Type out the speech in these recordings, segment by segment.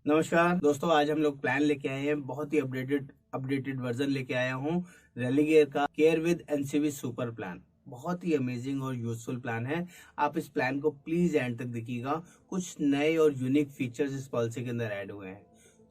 नमस्कार दोस्तों, आज हम लोग प्लान लेके आए हैं। बहुत ही अपडेटेड वर्जन लेके आया हूँ रेलिगेयर का care with NCB super plan. बहुत ही अमेजिंग और यूजफुल प्लान है। आप इस प्लान को प्लीज एंड तक देखिएगा। कुछ नए और यूनिक फीचर्स इस पॉलिसी के अंदर ऐड हुए हैं,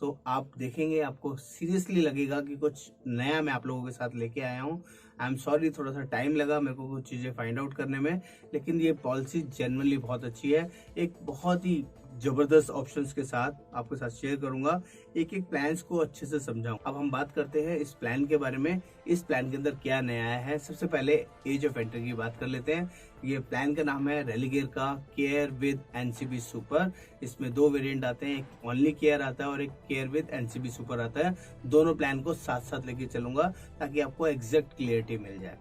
तो आप देखेंगे आपको सीरियसली लगेगा कि कुछ नया मैं आप लोगों के साथ लेके आया हूँ। आई एम सॉरी, थोड़ा सा टाइम लगा मेरे को कुछ चीज़ें फाइंड आउट करने में, लेकिन ये पॉलिसी जनरली बहुत अच्छी है। एक बहुत ही जबरदस्त ऑप्शंस के साथ आपके साथ शेयर करूंगा, एक एक प्लान्स को अच्छे से समझाऊं। अब हम बात करते हैं इस प्लान के बारे में। इस प्लान के अंदर क्या नया आया है, सबसे पहले एज ऑफ एंट्री की बात कर लेते हैं। ये प्लान का नाम है रेलिगेयर का केयर विद एनसीबी सुपर। इसमें दो वेरिएंट आते हैं, एक ओनली केयर आता है और एक केयर विद एनसीबी सुपर आता है। दोनों प्लान को साथ साथ लेके चलूंगा ताकि आपको एग्जैक्ट क्लियरिटी मिल जाए।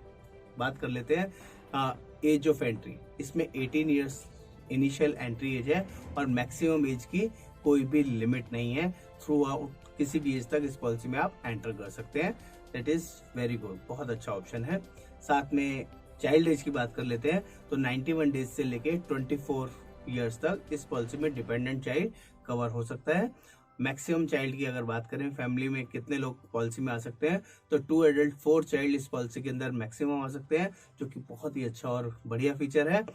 बात कर लेते हैं एज ऑफ एंट्री। इसमें 18 ईयर्स इनिशियल एंट्री एज है और मैक्सिमम एज की कोई भी लिमिट नहीं है। थ्रू आउट किसी भी एज तक इस पॉलिसी में आप एंटर कर सकते हैं। दैट इज वेरी गुड, बहुत अच्छा ऑप्शन है। साथ में चाइल्ड एज की बात कर लेते हैं तो 91 डेज से लेके 24 ईयर्स तक इस पॉलिसी में डिपेंडेंट चाइल्ड कवर हो सकता है। मैक्सिमम चाइल्ड की अगर बात करें, फैमिली में कितने लोग पॉलिसी में आ सकते हैं, तो 2 एडल्ट 4 चाइल्ड इस पॉलिसी के अंदर मैक्सिमम आ सकते हैं, जो कि बहुत ही अच्छा और बढ़िया फीचर है।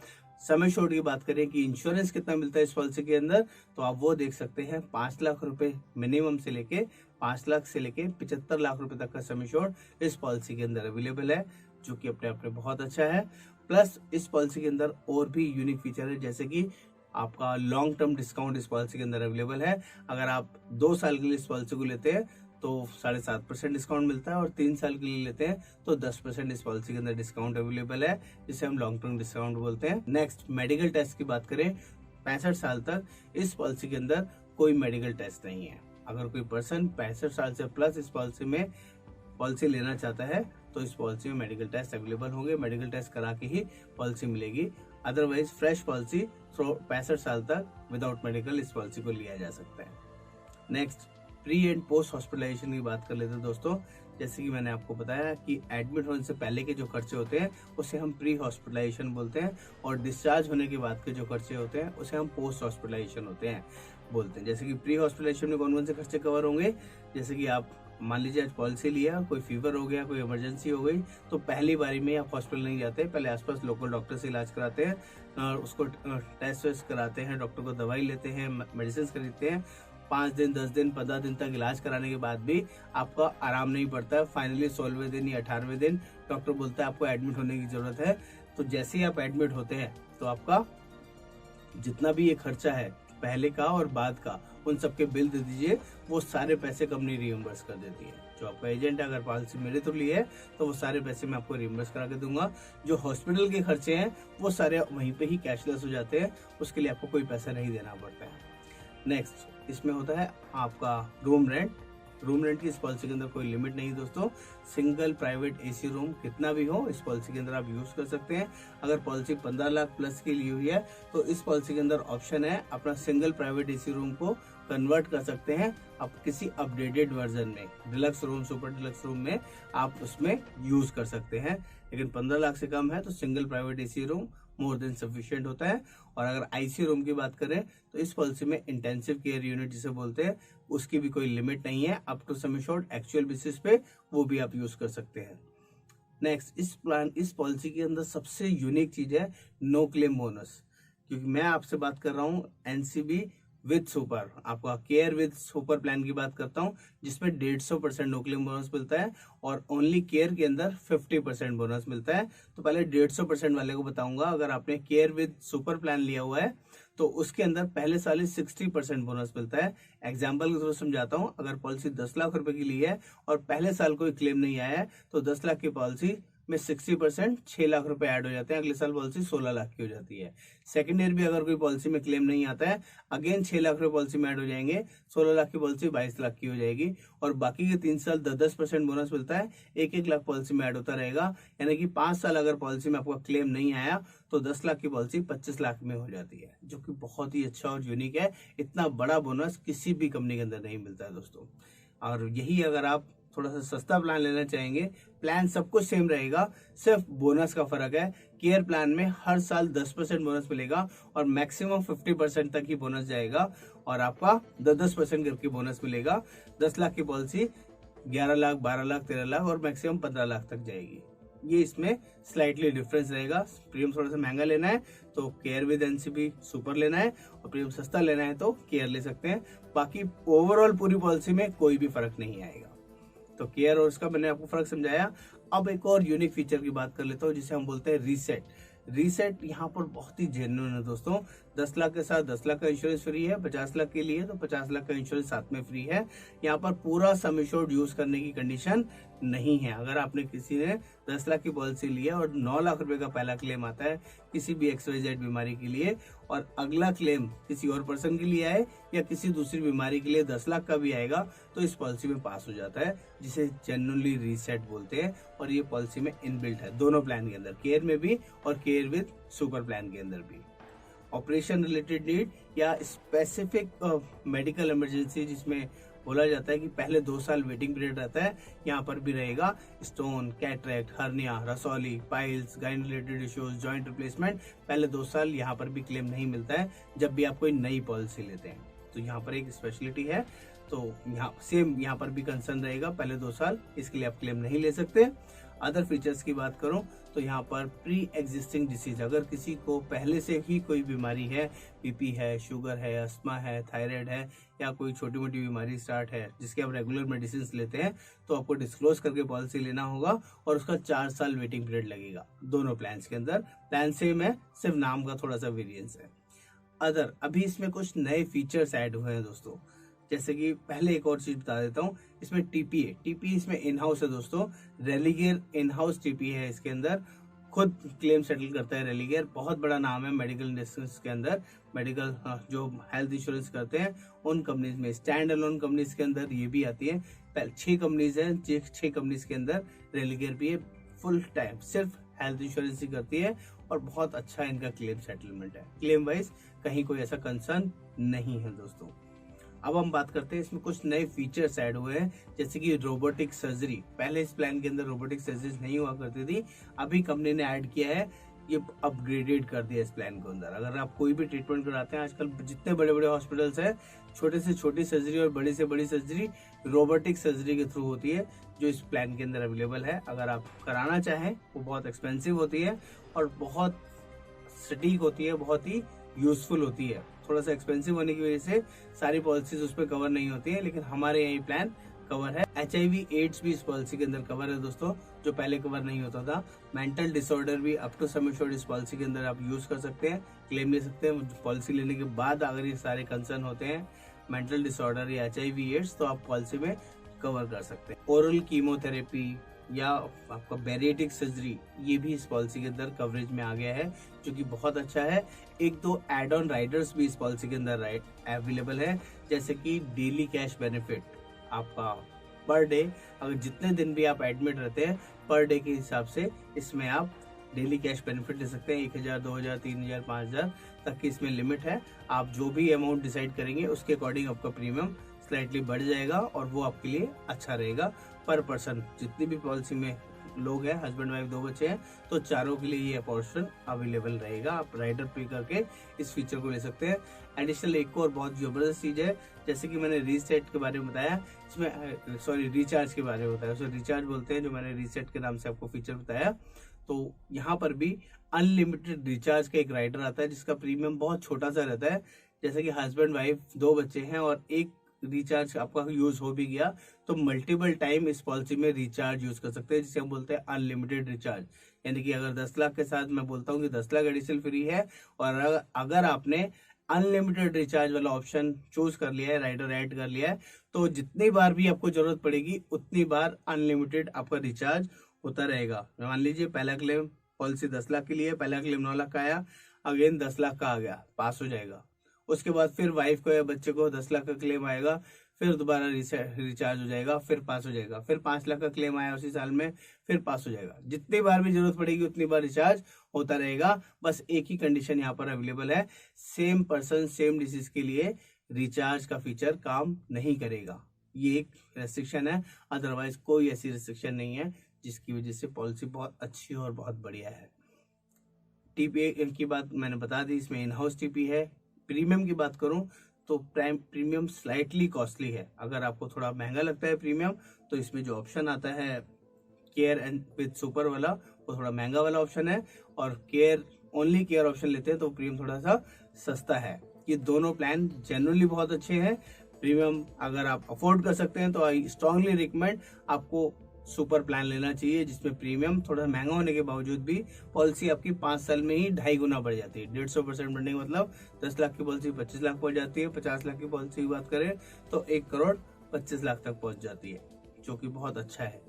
समय शोर्ट की बात करें कि इंश्योरेंस कितना मिलता है इस पॉलिसी के अंदर, तो आप वो देख सकते हैं। 5 लाख रुपए मिनिमम से लेके 5 लाख से लेके 75 लाख रुपए तक का समय शोर्ट इस पॉलिसी के अंदर अवेलेबल है, जो कि अपने आप में बहुत अच्छा है। प्लस इस पॉलिसी के अंदर और भी यूनिक फीचर है, जैसे कि आपका लॉन्ग टर्म डिस्काउंट इस पॉलिसी के अंदर अवेलेबल है। अगर आप 2 साल के लिए इस पॉलिसी को लेते हैं तो 7.5% डिस्काउंट मिलता है, और 3 साल के लिए लेते हैं तो 10% इस पॉलिसी के अंदर डिस्काउंट अवेलेबल है, जिसे हम लॉन्ग टर्म डिस्काउंट बोलते हैं। नेक्स्ट, मेडिकल टेस्ट की बात करें, 65 साल तक इस पॉलिसी के अंदर कोई मेडिकल टेस्ट नहीं है। अगर कोई पर्सन 65 साल से प्लस इस पॉलिसी लेना चाहता है तो इस पॉलिसी में मेडिकल टेस्ट अवेलेबल होंगे। मेडिकल टेस्ट करा के ही पॉलिसी मिलेगी। अदरवाइज फ्रेश पॉलिसी 65 साल तक विदाउट मेडिकल इस पॉलिसी को लिया जा सकता है। Next, pre and post hospitalisation की बात कर लेते हैं दोस्तों। जैसे कि मैंने आपको बताया कि एडमिट होने से पहले के जो खर्चे होते हैं उसे हम प्री हॉस्पिटलाइजेशन बोलते हैं, और डिस्चार्ज होने के बाद के जो खर्चे होते हैं उसे हम पोस्ट हॉस्पिटलाइजेशन बोलते हैं। जैसे कि प्री हॉस्पिटलाइजेशन में कौन कौन से खर्चे कवर होंगे, जैसे कि आप मान लीजिए आज पॉलिसी लिया, कोई फीवर हो गया, कोई इमरजेंसी हो गई, तो पहली बारी में आप हॉस्पिटल नहीं जाते, पहले आसपास लोकल डॉक्टर से इलाज कराते हैं, उसको टेस्ट वेस्ट कराते हैं, डॉक्टर को दवाई लेते हैं, मेडिसिन खरीदते हैं। 5 दिन, 10 दिन, 15 दिन तक इलाज कराने के बाद भी आपका आराम नहीं पड़ता है। फाइनली 16वें दिन या 18वें दिन डॉक्टर बोलता है आपको एडमिट होने की जरूरत है। तो जैसे ही आप एडमिट होते हैं तो आपका जितना भी ये खर्चा है, पहले का और बाद का, उन सबके बिल दे दीजिए। वो सारे पैसे कंपनी रिइंबर्स कर देती है। जो आपका एजेंट है, अगर पॉलिसी मेरे थ्रू ली है तो वो सारे पैसे मैं आपको रिइंबर्स करा के दूंगा। जो हॉस्पिटल के खर्चे हैं वो सारे वहीं पे ही कैशलेस हो जाते हैं, उसके लिए आपको कोई पैसा नहीं देना पड़ता है। नेक्स्ट, इसमें होता है आपका रूम रेंट। रूम रेंट की इस पॉलिसी के अंदर कोई लिमिट नहीं दोस्तों। सिंगल प्राइवेट एसी रूम कितना भी हो इस पॉलिसी के अंदर आप यूज कर सकते हैं। अगर पॉलिसी 15 लाख प्लस की ली हुई है तो इस पॉलिसी के अंदर ऑप्शन है अपना सिंगल प्राइवेट एसी रूम को कन्वर्ट कर सकते हैं आप किसी अपडेटेड वर्जन में, deluxe room, super deluxe room में आप उसमें यूज कर सकते हैं। लेकिन 15 लाख से कम है तो single private AC room more than sufficient होता है। और अगर आईसीयू रूम की बात करें तो इस पॉलिसी में इंटेंसिव केयर यूनिट जिसे बोलते हैं, उसकी भी कोई लिमिट नहीं है। Up to some short actual basis पे वो भी आप यूज कर सकते हैं। नेक्स्ट, इस पॉलिसी के अंदर सबसे यूनिक चीज है नो क्लेम बोनस। क्योंकि मैं आपसे बात कर रहा हूँ एनसीबी विद सुपर, आपका केयर विद सुपर प्लान की बात करता हूँ, जिसमें 150% नो क्लेम बोनस मिलता है और ओनली केयर के अंदर 50% बोनस मिलता है। तो पहले 150% वाले को बताऊंगा। अगर आपने केयर विद सुपर प्लान लिया हुआ है तो उसके अंदर पहले साल ही 60% बोनस मिलता है। एग्जाम्पल के थ्रू समझाता हूँ। अगर पॉलिसी 10 लाख रुपए की ली है और पहले साल कोई क्लेम नहीं आया है तो 10 लाख की पॉलिसी में 60% 6 लाख रुपए ऐड हो जाते हैं। अगले साल पॉलिसी 16 लाख की हो जाती है। सेकेंड ईयर भी अगर कोई पॉलिसी में क्लेम नहीं आता है, अगेन 6 लाख रुपए पॉलिसी में ऐड हो जाएंगे, 16 लाख की पॉलिसी 22 लाख की हो जाएगी। और बाकी के 3 साल 10% बोनस मिलता है, 1-1 लाख पॉलिसी में ऐड होता रहेगा। यानी कि 5 साल अगर पॉलिसी में आपका क्लेम नहीं आया तो 10 लाख की पॉलिसी 25 लाख में हो जाती है, जो कि बहुत ही अच्छा और यूनिक है। इतना बड़ा बोनस किसी भी कंपनी के अंदर नहीं मिलता है दोस्तों। और यही अगर आप थोड़ा सा सस्ता प्लान लेना चाहेंगे, प्लान सब कुछ सेम रहेगा, सिर्फ बोनस का फर्क है। केयर प्लान में हर साल 10% बोनस मिलेगा और मैक्सिमम 50% तक ही बोनस जाएगा। और आपका 10% करके बोनस मिलेगा। 10 लाख की पॉलिसी 11 लाख, 12 लाख, 13 लाख और मैक्सिमम 15 लाख तक जाएगी। ये इसमें स्लाइटली डिफरेंस रहेगा। प्रीमियम थोड़ा सा महंगा लेना है तो केयर विद एनसीबी सुपर लेना है, और प्रीमियम सस्ता लेना है तो केयर ले सकते हैं। बाकी ओवरऑल पूरी पॉलिसी में कोई भी फर्क नहीं आएगा। तो केयर और उसका मैंने आपको फर्क समझाया। अब एक और यूनिक फीचर की बात कर लेता हूँ जिसे हम बोलते हैं रीसेट। रीसेट यहाँ पर बहुत ही जेन्युइन है दोस्तों। 10 लाख के साथ 10 लाख का इंश्योरेंस फ्री है, 50 लाख के लिए तो 50 लाख का इंश्योरेंस साथ में फ्री है। यहाँ पर पूरा सम एश्योर्ड यूज करने की कंडीशन नहीं है। अगर आपने किसी ने 10 लाख की पॉलिसी ली है और 9 लाख रुपए का पहला क्लेम आता है किसी भी XYZ बीमारी के लिए, और अगला क्लेम किसी और पर्सन के लिए आए या किसी दूसरी बीमारी के लिए 10 लाख का भी आएगा, तो इस पॉलिसी में पास हो जाता है, जिसे जेन्युइनली रीसेट बोलते हैं। और ये पॉलिसी में इनबिल्ट है दोनों प्लान के अंदर, केयर में भी और केयर विद सुपर प्लान के अंदर भी। ऑपरेशन रिलेटेड नीड या स्पेसिफिक मेडिकल इमरजेंसी जिसमें बोला जाता है कि पहले 2 साल वेटिंग पीरियड रहता है, यहाँ पर भी रहेगा। स्टोन, कैटरेक्ट, हर्निया, रसौली, piles, gynae related issues, joint replacement, पहले 2 साल यहाँ पर भी क्लेम नहीं मिलता है जब भी आप कोई नई पॉलिसी लेते हैं। तो यहाँ पर एक स्पेशलिटी है। तो यहाँ पर भी कंसर्न रहेगा, पहले 2 साल इसके लिए आप क्लेम नहीं ले सकते। अदर फीचर्स की बात करूं तो यहाँ पर प्री एग्जिस्टिंग डिसीज, अगर किसी को पहले से ही कोई बीमारी है, बीपी है, शुगर है, अस्थमा है, थायराइड है या कोई छोटी मोटी बीमारी स्टार्ट है जिसके आप रेगुलर मेडिसिन लेते हैं, तो आपको डिस्क्लोज करके पॉलिसी लेना होगा और उसका 4 साल वेटिंग पीरियड लगेगा दोनों प्लान्स के अंदर। प्लान सेम है, सिर्फ नाम का थोड़ा सा वेरियंस है। अदर अभी इसमें कुछ नए फीचर्स ऐड हुए हैं दोस्तों, जैसे कि पहले एक और चीज बता देता हूँ। इसमें टीपीए इसमें इन हाउस है दोस्तों। रेलिगेयर इन हाउस टीपीए है, इसके अंदर खुद क्लेम सेटल करता है रेलिगेयर। बहुत बड़ा नाम है मेडिकल इंडस्ट्री के अंदर, मेडिकल जो हेल्थ इंश्योरेंस करते हैं उन कंपनीज में, स्टैंड अलोन कंपनीज के अंदर ये भी आती है। 6 कंपनीज है, 6 कंपनीज के अंदर रेलिगेयर भी है। फुल टाइम सिर्फ हेल्थ इंश्योरेंस ही करती है और बहुत अच्छा इनका क्लेम सेटलमेंट है। क्लेम वाइज कहीं कोई ऐसा कंसर्न नहीं है दोस्तों। अब हम बात करते हैं इसमें कुछ नए फीचर्स ऐड हुए हैं, जैसे कि रोबोटिक सर्जरी। पहले इस प्लान के अंदर रोबोटिक सर्जरी नहीं हुआ करती थी, अभी कंपनी ने ऐड किया है, ये अपग्रेडेड कर दिया इस प्लान के अंदर। अगर आप कोई भी ट्रीटमेंट कराते हैं, आजकल जितने बड़े बड़े हॉस्पिटल्स हैं, छोटे से छोटी सर्जरी और बड़ी से बड़ी सर्जरी रोबोटिक सर्जरी के थ्रू होती है, जो इस प्लान के अंदर अवेलेबल है। अगर आप कराना चाहें, वो बहुत एक्सपेंसिव होती है और बहुत सटीक होती है, बहुत ही यूजफुल होती है। थोड़ा सा एक्सपेंसिव होने की वजह से सारी पॉलिसीज उस पर कवर नहीं होती है, लेकिन हमारे यहाँ प्लान कवर है। HIV एड्स भी इस पॉलिसी के अंदर कवर है दोस्तों, जो पहले कवर नहीं होता था। मेंटल डिसऑर्डर भी अप टू सम एश्योर्ड इस पॉलिसी के अंदर आप यूज कर सकते हैं, क्लेम ले सकते हैं पॉलिसी लेने के बाद। अगर ये सारे कंसर्न होते हैं मेंटल डिसऑर्डर या HIV एड्स, तो आप पॉलिसी में कवर कर सकते हैं। ओरल कीमोथेरेपी या आपका बैरिएटिक सर्जरी, ये भी इस पॉलिसी के अंदर कवरेज में आ गया है, जो कि बहुत अच्छा है। 1-2 एड ऑन राइडर्स भी इस पॉलिसी के अंदर अवेलेबल है, जैसे कि डेली कैश बेनिफिट। आपका पर डे, अगर जितने दिन भी आप एडमिट रहते हैं, पर डे के हिसाब से इसमें आप डेली कैश बेनिफिट ले सकते हैं। 1000, 2000, 3000, 5000 तक की इसमें लिमिट है। आप जो भी अमाउंट डिसाइड करेंगे उसके अकॉर्डिंग आपका प्रीमियम स्लाइटली बढ़ जाएगा और वो आपके लिए अच्छा रहेगा पर पर्सन। जितनी भी पॉलिसी में लोग हैं, हस्बैंड वाइफ 2 बच्चे हैं, तो चारों के लिए ये ऑप्शन अवेलेबल रहेगा। आप राइडर पे करके इस फीचर को ले सकते हैं। एडिशनल एक और बहुत जबरदस्त चीज है, जैसे कि मैंने रीसेट के बारे में बताया, इसमें रिचार्ज के बारे में बताया, उसे रिचार्ज बोलते हैं, जो मैंने रीसेट के नाम से आपको फीचर बताया। तो यहाँ पर भी अनलिमिटेड रिचार्ज का एक राइडर आता है, जिसका प्रीमियम बहुत छोटा सा रहता है। जैसे कि हस्बैंड वाइफ 2 बच्चे हैं और एक रिचार्ज आपका यूज हो भी गया, तो मल्टीपल टाइम इस पॉलिसी में रिचार्ज यूज कर सकते हैं, जिसे हम बोलते हैं अनलिमिटेड रिचार्ज। यानी कि अगर 10 लाख के साथ मैं बोलता हूँ कि 10 लाख एडिशनल फ्री है, और अगर आपने अनलिमिटेड रिचार्ज वाला ऑप्शन चूज कर लिया है, राइडर ऐड कर लिया है, तो जितनी बार भी आपको जरूरत पड़ेगी उतनी बार अनलिमिटेड आपका रिचार्ज होता रहेगा। मान लीजिए पहला क्लेम पॉलिसी 10 लाख के लिए, पहला क्लेम 9 लाख का आया, अगेन 10 लाख का आ गया, पास हो जाएगा। उसके बाद फिर वाइफ को या बच्चे को 10 लाख का क्लेम आएगा, फिर दोबारा रिचार्ज हो जाएगा, फिर पास हो जाएगा। फिर 5 लाख का क्लेम आया उसी साल में, फिर पास हो जाएगा। जितनी बार भी जरूरत पड़ेगी उतनी बार रिचार्ज होता रहेगा। बस एक ही कंडीशन यहाँ पर अवेलेबल है, सेम पर्सन सेम डिसीज के लिए रिचार्ज का फीचर काम नहीं करेगा। ये एक रेस्ट्रिक्शन है, अदरवाइज कोई ऐसी रेस्ट्रिक्शन नहीं है, जिसकी वजह से पॉलिसी बहुत अच्छी और बहुत बढ़िया है। टीपीए की बात मैंने बता दी, इसमें इन हाउस टीपी है। प्रीमियम की बात करूं तो प्रीमियम स्लाइटली कॉस्टली है। अगर आपको थोड़ा महंगा लगता है प्रीमियम, तो इसमें जो ऑप्शन आता है केयर एंड विद सुपर वाला, वो थोड़ा महंगा वाला ऑप्शन है, और केयर ओनली केयर ऑप्शन लेते हैं तो प्रीमियम थोड़ा सा सस्ता है। ये दोनों प्लान जनरली बहुत अच्छे हैं। प्रीमियम अगर आप अफोर्ड कर सकते हैं तो आई स्ट्रांगली रिकमेंड आपको सुपर प्लान लेना चाहिए, जिसमें प्रीमियम थोड़ा महंगा होने के बावजूद भी पॉलिसी आपकी 5 साल में ही 2.5 गुना बढ़ जाती है। 150% बढ़ने का मतलब 10 लाख की पॉलिसी 25 लाख पहुंच जाती है। 50 लाख की पॉलिसी की बात करें तो 1 करोड़ 25 लाख तक पहुंच जाती है, जो कि बहुत अच्छा है।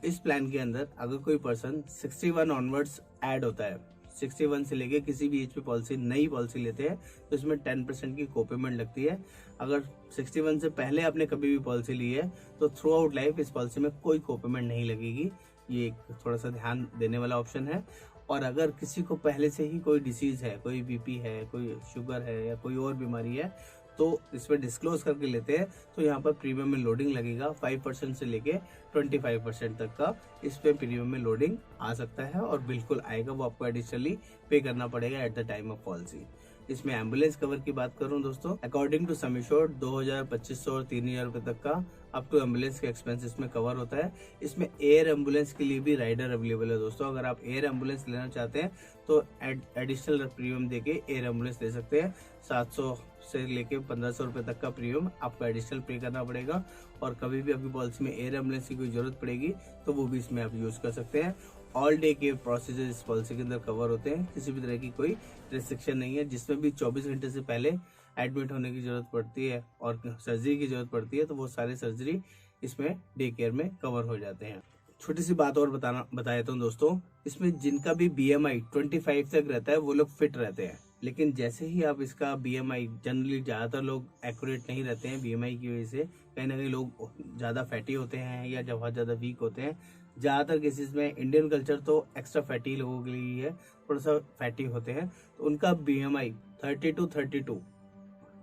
इस प्लान के अंदर अगर कोई पर्सन 61 ऑनवर्ड्स ऐड होता है, 61 से लेके किसी भी एज पे पॉलिसी नई पॉलिसी लेते हैं तो इसमें 10% की कोपेमेंट लगती है। अगर 61 से पहले आपने कभी भी पॉलिसी ली है तो थ्रू आउट लाइफ इस पॉलिसी में कोई कोपेमेंट नहीं लगेगी। ये एक थोड़ा सा ध्यान देने वाला ऑप्शन है। और अगर किसी को पहले से ही कोई डिसीज है, कोई बीपी है, कोई शुगर है या कोई और बीमारी है, तो इसमें डिस्क्लोज करके लेते हैं तो यहाँ पर प्रीमियम में लोडिंग लगेगा 5% से लेके 25% तक का इस पे प्रीमियम में लोडिंग आ सकता है, और बिल्कुल आएगा। वो आपको एडिशनली पे करना पड़ेगा at the time of policy. इसमें एम्बुलेंस कवर की बात करूं दोस्तों, अकॉर्डिंग टू सम एश्योर्ड 2000, 2500 और 3000 रुपए तक का अप टू एम्बुलेंस के एक्सपेंसेस में कवर होता है। इसमें एयर एम्बुलेंस के लिए भी राइडर अवेलेबल है दोस्तों। अगर आप एयर एम्बुलेंस लेना चाहते हैं तो एडिशनल प्रीमियम देके एयर एम्बुलेंस ले सकते हैं। 700 से लेके 1500 रुपए तक का प्रीमियम आपको एडिशनल पे करना पड़ेगा, और कभी भी आपकी पॉलिसी में एयर एम्बुलेंस की कोई जरूरत पड़ेगी तो वो भी इसमें आप यूज कर सकते हैं। ऑल डे के प्रोसीजर इस पॉलिसी के अंदर कवर होते हैं, किसी भी तरह की कोई रिस्ट्रिक्शन नहीं है। जिसमें भी 24 घंटे से पहले एडमिट होने की जरूरत पड़ती है और सर्जरी की जरूरत पड़ती है तो वो सारे सर्जरी इसमें डे केयर में कवर हो जाते हैं। छोटी सी बात और बता देता हूँ दोस्तों, इसमें जिनका भी BMI 25 तक रहता है वो लोग फिट रहते हैं। लेकिन जैसे ही आप इसका BMI, जनरली ज्यादातर लोग एक्यूरेट नहीं रहते हैं BMI की वजह से, कहीं ना कहीं लोग ज्यादा फैटी होते हैं या बहुत ज्यादा वीक होते हैं। ज्यादातर केसेस में इंडियन कल्चर तो एक्स्ट्रा फैटी लोगों के लिए है, थोड़ा सा फैटी होते हैं, तो उनका BMI 32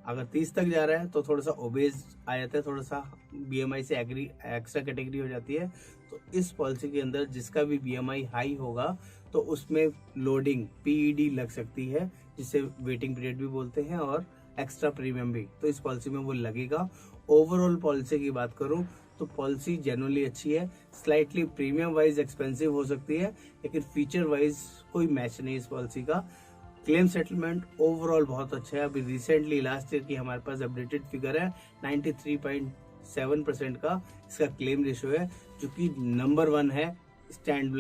अगर 30 तक जा रहा है तो थोड़ा सा ओबेज आ जाता है, थोड़ा सा BMI से एक्स्ट्रा कैटेगरी हो जाती है। तो इस पॉलिसी के अंदर जिसका भी BMI हाई होगा तो उसमें लोडिंग PED लग सकती है, जिसे वेटिंग पीरियड भी बोलते हैं, और एक्स्ट्रा प्रीमियम भी, तो इस पॉलिसी में वो लगेगा। ओवरऑल पॉलिसी की बात करूं तो पॉलिसी जनरली अच्छी है। स्लाइटली प्रीमियम वाइज एक्सपेंसिव हो सकती है, लेकिन फीचर वाइज कोई मैच नहीं इस पॉलिसी का। क्लेम सेटलमेंट ओवरऑल बहुत अच्छा है। अभी रिसेंटली लास्ट ईयर की हमारे पास अपडेटेड फिगर है 93.7% का इसका क्लेम रेशियो है, जो कि नंबर 1 है स्टैंड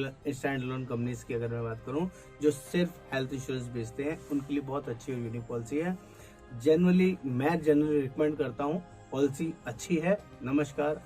अलोन कंपनीज की। अगर मैं बात करूं जो सिर्फ हेल्थ इंश्योरेंस बेचते हैं, उनके लिए बहुत अच्छी और यूनिक पॉलिसी है। मैं जनरली रिकमेंड करता हूं, पॉलिसी अच्छी है। नमस्कार।